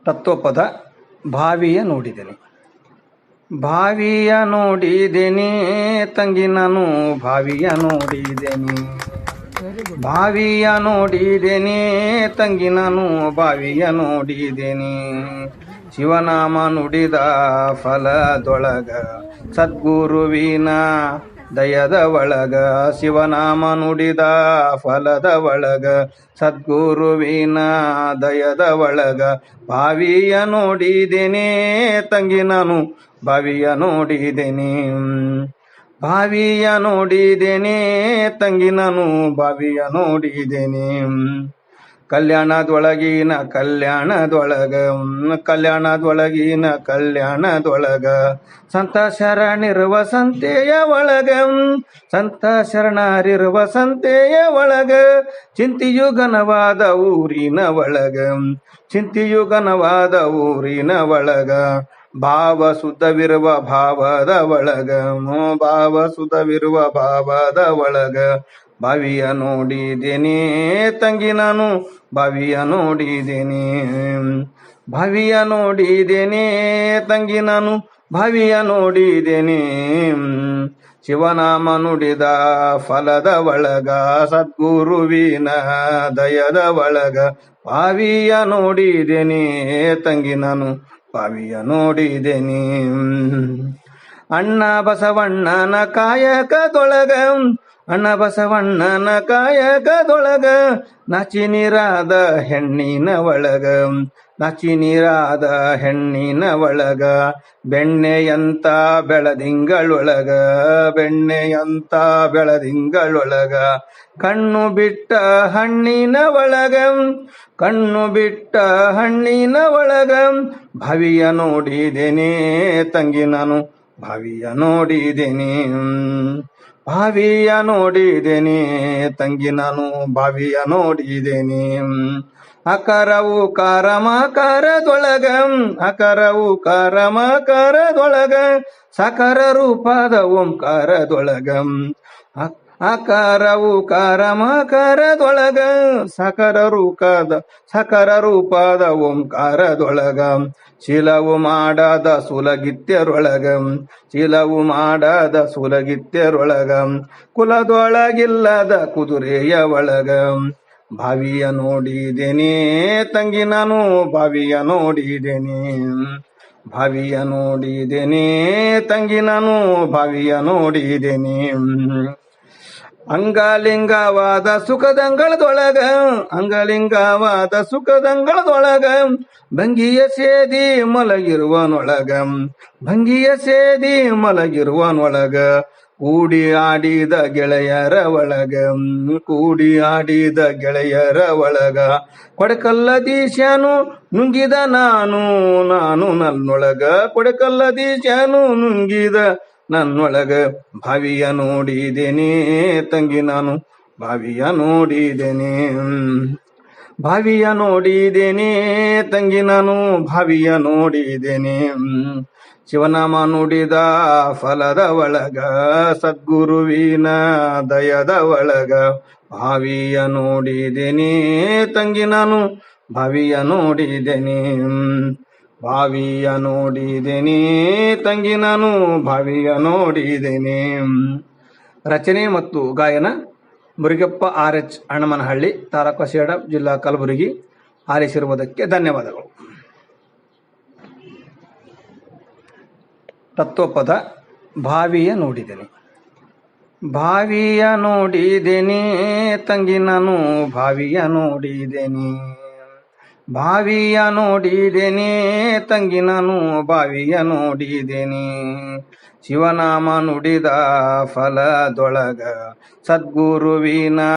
ತತ್ವಪದ ಭಾವಿಯ ನೋಡಿದೆನೆ. ಭಾವಿಯ ನೋಡಿದೆನೆ ತಂಗಿ ನಾನು ಭಾವಿಯ ನೋಡಿದೆನೆ. ಭಾವಿಯ ನೋಡಿದೆನೆ ತಂಗಿ ನಾನು ಭಾವಿಯ ನೋಡಿದೆನೆ. ಶಿವನಾಮ ನುಡಿದ ಫಲದೊಳಗ ಸದ್ಗುರುವಿನ ದಯದ ಒಳಗ. ಶಿವನಾಮ ನುಡಿದ ಫಲದ ಒಳಗ ಸದ್ಗುರುವಿನ ದಯದ ಒಳಗ. ಭಾವಿಯ ನೋಡಿದೆನೆ ತಂಗಿ ನಾನು ಭಾವಿಯ ನೋಡಿದೆನೆ. ಭಾವಿಯ ನೋಡಿದೆನೆ ತಂಗಿ ನಾನು ಭಾವಿಯ ನೋಡಿದೆನೆ. ಕಲ್ಯಾಣದೊಳಗಿನ ಕಲ್ಯಾಣದೊಳಗ ಕಲ್ಯಾಣದೊಳಗಿನ ಕಲ್ಯಾಣದೊಳಗ ಸಂತ ಶರಣರಿರುವ ಸಂತೆಯ ಒಳಗ ಸಂತ ಶರಣರಿರುವ ಸಂತೆಯ ಒಳಗ ಚಿಂತೆಯು ಘನವಾದ ಊರಿನ ಒಳಗ ಚಿಂತೆಯು ಘನವಾದ ಊರಿನ ಒಳಗ ಭಾವ ಶುದ್ಧವಿರುವ ಭಾವದ ಒಳಗ ಭಾವ ಶುದ್ಧವಿರುವ ಭಾವದ ಒಳಗ ಭಾವಿಯ ನೋಡಿದೆನೆ ತಂಗಿ ನಾನು ಭಾವಿಯ ನೋಡಿದೆನೆ. ಭಾವಿಯ ನೋಡಿದೆನೆ ತಂಗಿ ನಾನು ಭಾವಿಯ ನೋಡಿದೆನೆ. ಶಿವನಾಮ ನುಡಿದ ಫಲದ ಒಳಗ ಸದ್ಗುರುವಿನ ದಯದ ಒಳಗ ಭಾವಿಯ ನೋಡಿದೆನೆ ತಂಗಿ ನಾನು ಭಾವಿಯ ನೋಡಿದೆನೆ. ಅಣ್ಣ ಬಸವಣ್ಣನ ಕಾಯಕದೊಳಗ ಅಣ್ಣ ಬಸವಣ್ಣನ ಕಾಯಕದೊಳಗ ನಾಚಿ ನೀರಾದ ಹೆಣ್ಣಿನ ಒಳಗ ನಾಚಿ ನೀರಾದ ಹೆಣ್ಣಿನ ಒಳಗ ಬೆಣ್ಣೆಯಂತ ಬೆಳದಿಂಗಳೊಳಗ ಬೆಣ್ಣೆಯಂತ ಬೆಳದಿಂಗಳೊಳಗ ಕಣ್ಣು ಬಿಟ್ಟ ಹಣ್ಣಿನ ಒಳಗ ಕಣ್ಣು ಬಿಟ್ಟ ಹಣ್ಣಿನ ಒಳಗ ಭಾವಿಯ ನೋಡಿದೆನೆ ತಂಗಿ ನಾನು ಭಾವಿಯ ನೋಡಿದೆನೆ. ಭಾವಿಯ ನೋಡಿದೆನೆ ತಂಗಿ ನಾನು ಭಾವಿಯ ನೋಡಿದೆನೆ. ಅಕರವು ಕಾರಮಕರದೊಳಗ ಅಕರವು ಕಾರಮಕರದೊಳಗ ಸಕರ ರೂಪದ ಓಂಕಾರದೊಳಗ ಅಕಾರವು ಕಾರಮಕರದೊಳಗ ಸಕರ ರೂಪದ ಓಂಕಾರದೊಳಗ ಶಿಲವು ಮಾಡದ ಸುಲಗಿತ್ಯರೊಳಗ ಶಿಲವು ಮಾಡದ ಸುಲಗಿತ್ಯರೊಳಗ ಕುಲದೊಳಗಿಲ್ಲದ ಕುದುರೆಯ ಒಳಗ ಭಾವಿಯ ನೋಡಿದೆನೆ ತಂಗಿ ನಾನು ಭಾವಿಯ ನೋಡಿದೆನೆ. ಭಾವಿಯ ನೋಡಿದೆನೆ ತಂಗಿ ನಾನು ಭಾವಿಯ ನೋಡಿದೆನೆ. ಅಂಗಲಿಂಗವಾದ ಸುಖದಂಗಳದೊಳಗ ಅಂಗಲಿಂಗವಾದ ಸುಖದಂಗಳದೊಳಗ ಭಂಗಿಯ ಸೇದಿ ಮಲಗಿರುವನೊಳಗ ಭಂಗಿಯ ಸೇದಿ ಮಲಗಿರುವನೊಳಗ ಕೂಡಿ ಆಡಿದ ಗೆಳೆಯರ ಒಳಗ ಕೂಡಿ ಆಡಿದ ಗೆಳೆಯರ ಒಳಗ ಕೊಡಕಲ್ಲದೀಶನು ನುಂಗಿದ ನಾನು ನಾನು ನನ್ನೊಳಗ ಕೊಡಕಲ್ಲದೀಶನು ನುಂಗಿದ ನನ್ನೊಳಗ ಭಾವಿಯ ನೋಡಿದೆನೆ ತಂಗಿ ನಾನು ಭಾವಿಯ ನೋಡಿದೆನೆ. ಭಾವಿಯ ನೋಡಿದೆನೆ ತಂಗಿ ನಾನು ಭಾವಿಯ ನೋಡಿದೆನೆ. ಶಿವನಾಮ ನುಡಿದ ಫಲದ ಒಳಗ ಸದ್ಗುರುವಿನ ದಯದ ಒಳಗ ಭಾವಿಯ ನೋಡಿದೆನೆ ತಂಗಿ ನಾನು ಭಾವಿಯ ನೋಡಿದೆನೆ. ಭಾವಿಯ ನೋಡಿದೆನೆ ತಂಗಿ ನಾನು ಭಾವಿಯ ನೋಡಿದೆನೆ. ರಚನೆ ಮತ್ತು ಗಾಯನ ಮುರುಗಪ್ಪ RH ಹಣಮನಹಳ್ಳಿ, ತಾಲೂಕು ಸೇಡಂ, ಜಿಲ್ಲಾ ಕಲಬುರಗಿ. ಆಲಿಸಿರುವುದಕ್ಕೆ ಧನ್ಯವಾದಗಳು. ತತ್ವಪದ ಭಾವಿಯ ನೋಡಿದೆನೆ. ಭಾವಿಯ ನೋಡಿದೆನೆ ತಂಗಿ ನಾನು ಭಾವಿಯ ನೋಡಿದೆನೆ. ಭಾವಿಯ ನೋಡಿದೆನೆ ತಂಗಿ ನಾನು ಭಾವಿಯ ನೋಡಿದೆನೆ. ಶಿವನಾಮ ನುಡಿದ ಫಲದೊಳಗ ಸದ್ಗುರುವಿನ